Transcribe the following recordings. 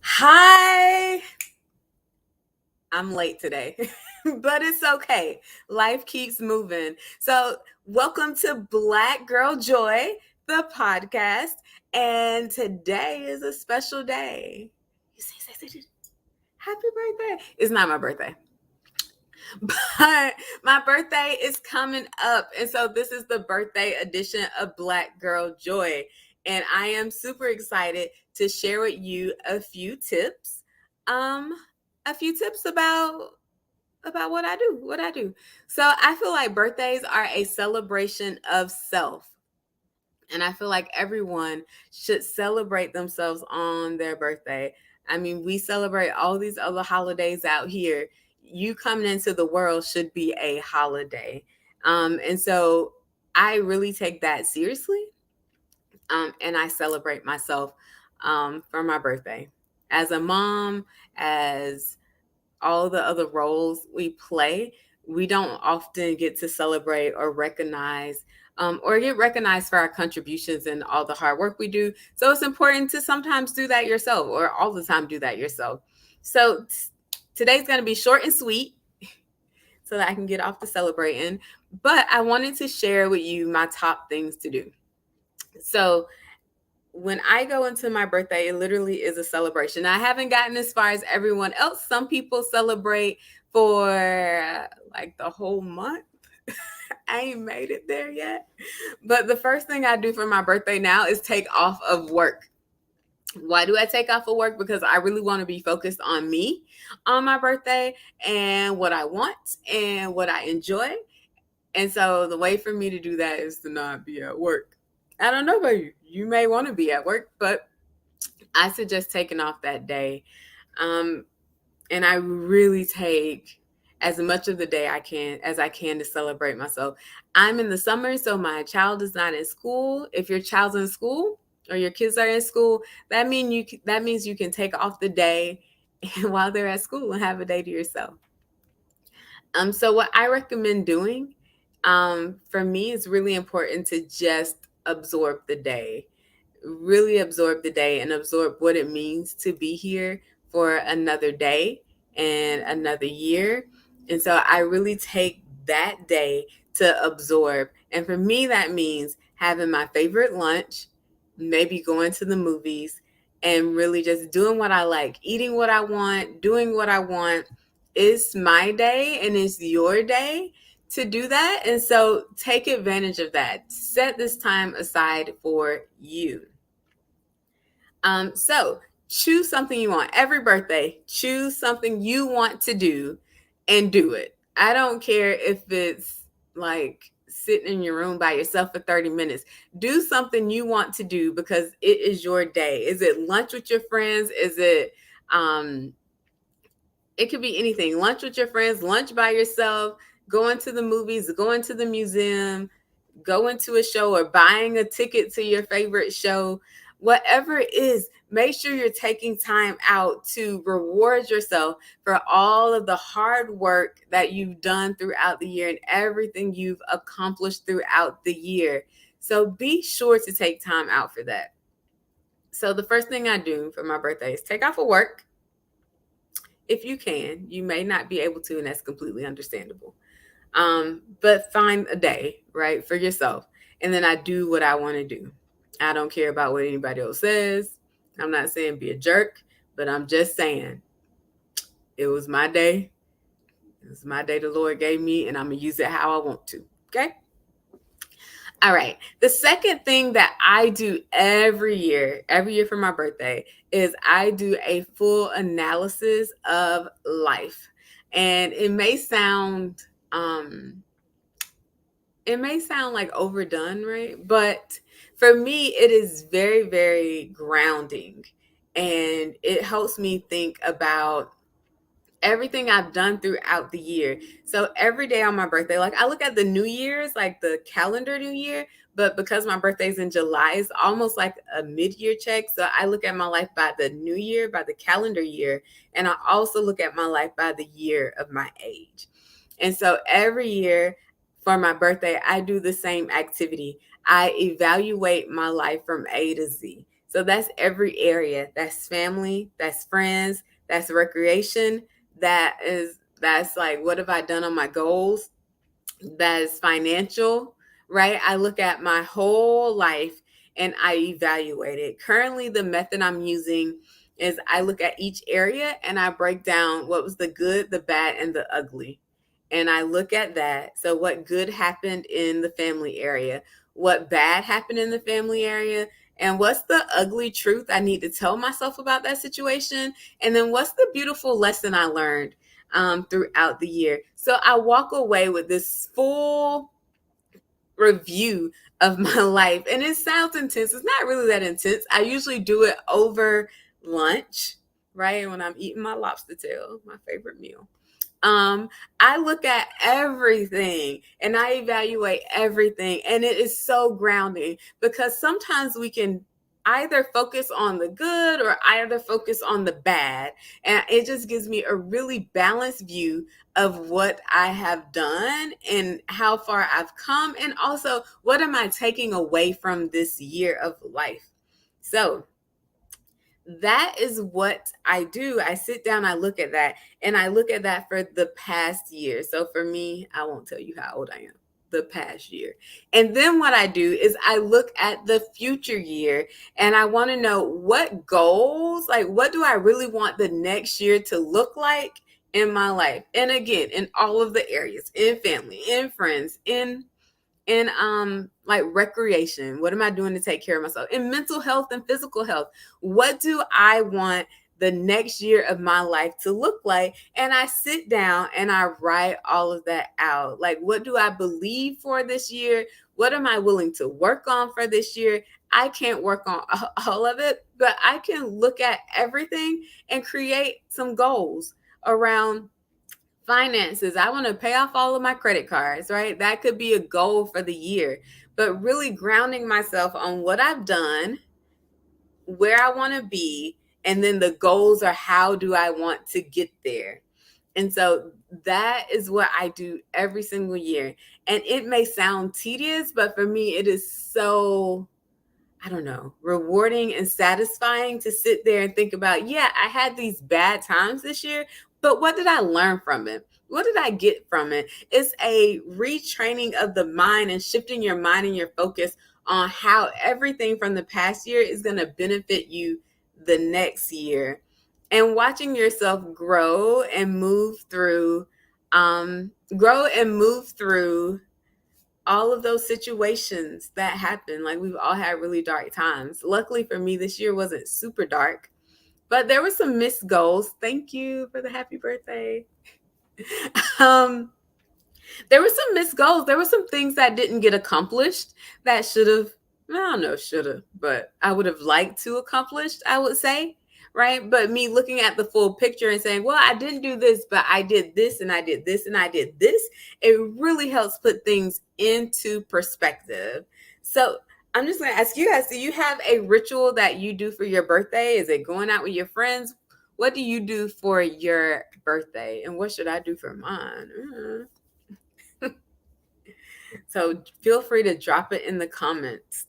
Hi. I'm late today, but it's okay. Life keeps moving. So, welcome to Black Girl Joy, the podcast. And today is a special day. You say, happy birthday. It's not my birthday, but my birthday is coming up. And so, this is the birthday edition of Black Girl Joy. And I am super excited to share with you a few tips. A few tips about what I do. So I feel like birthdays are a celebration of self. And I feel like everyone should celebrate themselves on their birthday. I mean, we celebrate all these other holidays out here. You coming into the world should be a holiday. And so I really take that seriously. And I celebrate myself for my birthday. As a mom, as all the other roles we play, we don't often get to celebrate or recognize or get recognized for our contributions and all the hard work we do. So it's important to sometimes do that yourself or all the time do that yourself. So today's going to be short and sweet so that I can get off to celebrating. But I wanted to share with you my top things to do. So when I go into my birthday, it literally is a celebration. I haven't gotten as far as everyone else. Some people celebrate for like the whole month. I ain't made it there yet. But the first thing I do for my birthday now is take off of work. Why do I take off of work? Because I really want to be focused on me on my birthday and what I want and what I enjoy. And so the way for me to do that is to not be at work. I don't know about you. You may want to be at work, but I suggest taking off that day. And I really take as much of the day as I can to celebrate myself. I'm in the summer, so my child is not in school. If your child's in school or your kids are in school, that means you can take off the day while they're at school and have a day to yourself. So what I recommend doing, for me, it's really important to just absorb the day, really absorb the day and absorb what it means to be here for another day and another year. And so I really take that day to absorb. And for me, that means having my favorite lunch, maybe going to the movies, and really just doing what I like, eating what I want, doing what I want, it's my day and it's your day to do that. And so take advantage of that. Set this time aside for you. So choose something you want. Every birthday, choose something you want to do and do it. I don't care if it's like sitting in your room by yourself for 30 minutes. Do something you want to do because it is your day. Is it lunch with your friends? Is it it could be anything. Lunch with your friends, lunch by yourself, going to the movies, going to the museum, going to a show or buying a ticket to your favorite show. Whatever it is, make sure you're taking time out to reward yourself for all of the hard work that you've done throughout the year and everything you've accomplished throughout the year. So be sure to take time out for that. So the first thing I do for my birthday is take off of work. If you can, you may not be able to, and that's completely understandable. But find a day, right, for yourself. And then I do what I want to do. I don't care about what anybody else says. I'm not saying be a jerk, but I'm just saying it was my day. It was my day the Lord gave me, and I'm going to use it how I want to. Okay. All right. The second thing that I do every year for my birthday, is I do a full analysis of life. And it may sound like overdone, right? But for me, it is very, very grounding. And it helps me think about everything I've done throughout the year. So every day on my birthday, like I look at the New Year's, like the calendar New Year, but because my birthday's in July, it's almost like a mid-year check. So I look at my life by the new year, by the calendar year, and I also look at my life by the year of my age. And so every year for my birthday, I do the same activity. I evaluate my life from A to Z. So that's every area. That's family, that's friends, that's recreation, that's like what have I done on my goals, that is financial, right? I look at my whole life and I evaluate it. Currently the method I'm using is I look at each area and I break down what was the good, the bad, and the ugly, and I look at that. So what good happened in the family area, what bad happened in the family area, and what's the ugly truth I need to tell myself about that situation? And then what's the beautiful lesson I learned throughout the year? So I walk away with this full review of my life. And it sounds intense. It's not really that intense. I usually do it over lunch, right? When I'm eating my lobster tail, my favorite meal. I look at everything and I evaluate everything, and it is so grounding because sometimes we can either focus on the good or either focus on the bad, and it just gives me a really balanced view of what I have done and how far I've come, and also what am I taking away from this year of life. So that is what I do. I sit down, I look at that, and I look at that for the past year. So for me, I won't tell you how old I am, the past year. And then what I do is I look at the future year and I want to know what goals, like what do I really want the next year to look like in my life? And again, in all of the areas, in family, in friends, in like recreation, what am I doing to take care of myself, in mental health and physical health, what do I want the next year of my life to look like? And I sit down and I write all of that out. Like, what do I believe for this year? What am I willing to work on for this year? I can't work on all of it, but I can look at everything and create some goals around finances. I want to pay off all of my credit cards, right? That could be a goal for the year, but really grounding myself on what I've done, where I want to be, and then the goals are how do I want to get there. And so that is what I do every single year. And it may sound tedious, but for me, it is so, I don't know, rewarding and satisfying to sit there and think about, yeah, I had these bad times this year, but what did I learn from it? What did I get from it? It's a retraining of the mind and shifting your mind and your focus on how everything from the past year is going to benefit you the next year. and watching yourself grow and move through grow and move through all of those situations that happen. Like, we've all had really dark times. Luckily for me, this year wasn't super dark, but there were some missed goals. Thank you for the happy birthday. There were some missed goals. There were some things that didn't get accomplished that should have, I don't know, should have, but I would have liked to accomplish, I would say. Right. But me looking at the full picture and saying, well, I didn't do this, but I did this and I did this and I did this. It really helps put things into perspective. So I'm just going to ask you guys, do you have a ritual that you do for your birthday? Is it going out with your friends? What do you do for your birthday? And what should I do for mine? So feel free to drop it in the comments.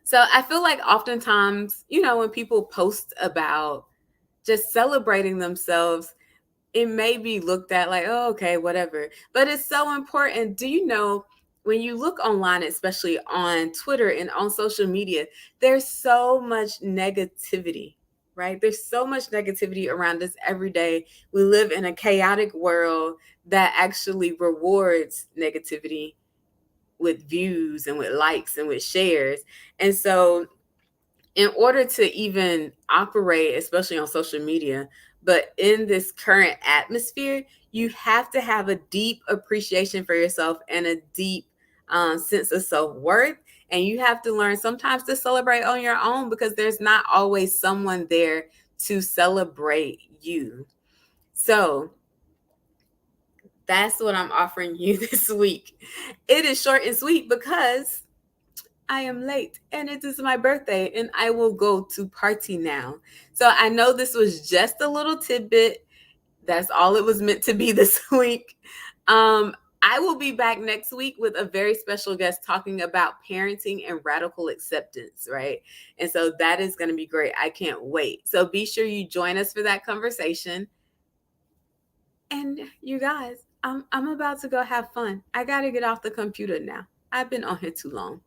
So I feel like oftentimes, when people post about just celebrating themselves, it may be looked at like, oh, okay, whatever. But it's so important. Do you know, when you look online, especially on Twitter and on social media, there's so much negativity, right? There's so much negativity around us every day. We live in a chaotic world that actually rewards negativity with views and with likes and with shares. And so, in order to even operate, especially on social media, but in this current atmosphere, you have to have a deep appreciation for yourself and a deep sense of self-worth. And you have to learn sometimes to celebrate on your own, because there's not always someone there to celebrate you. So that's what I'm offering you this week. It is short and sweet because I am late and it is my birthday and I will go to party now. So I know this was just a little tidbit. That's all it was meant to be this week. I will be back next week with a very special guest talking about parenting and radical acceptance, right? And so that is going to be great. I can't wait. So be sure you join us for that conversation. And you guys, I'm about to go have fun. I got to get off the computer now. I've been on here too long.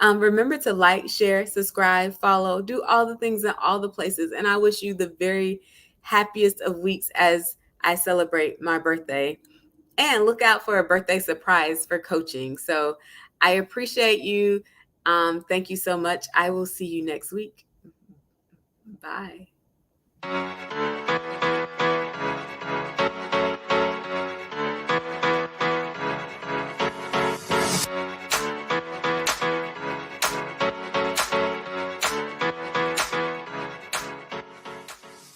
Remember to like, share, subscribe, follow, do all the things in all the places. And I wish you the very happiest of weeks as I celebrate my birthday. And look out for a birthday surprise for coaching. So I appreciate you. Thank you so much. I will see you next week. Bye.